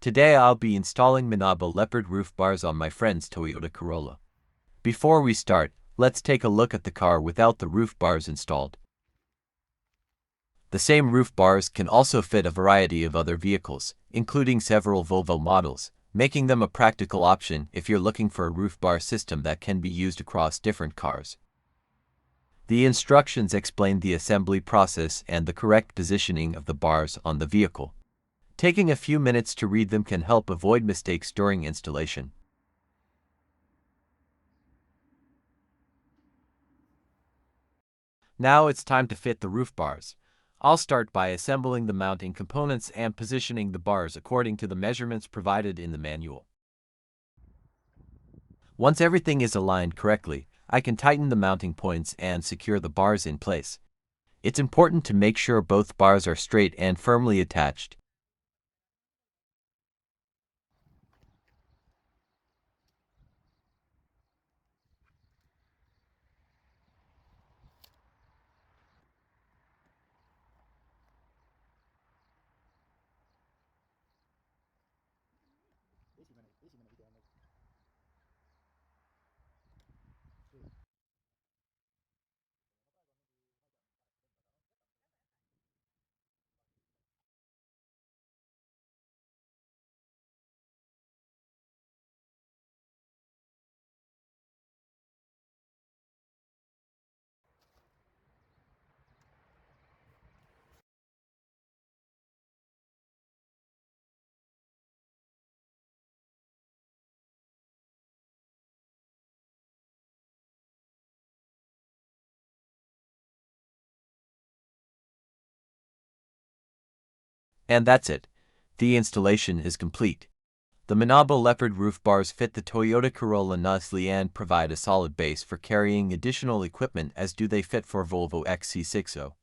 Today I'll be installing Menabo Leopard roof bars on my friend's Toyota Corolla. Before we start, let's take a look at the car without the roof bars installed. The same roof bars can also fit a variety of other vehicles, including several Volvo models, making them a practical option if you're looking for a roof bar system that can be used across different cars. The instructions explain the assembly process and the correct positioning of the bars on the vehicle. Taking a few minutes to read them can help avoid mistakes during installation. Now it's time to fit the roof bars. I'll start by assembling the mounting components and positioning the bars according to the measurements provided in the manual. Once everything is aligned correctly, I can tighten the mounting points and secure the bars in place. It's important to make sure both bars are straight and firmly attached. And that's it. The installation is complete. The Menabo Leopard roof bars fit the Toyota Corolla nicely and provide a solid base for carrying additional equipment, as do they fit for Volvo XC60.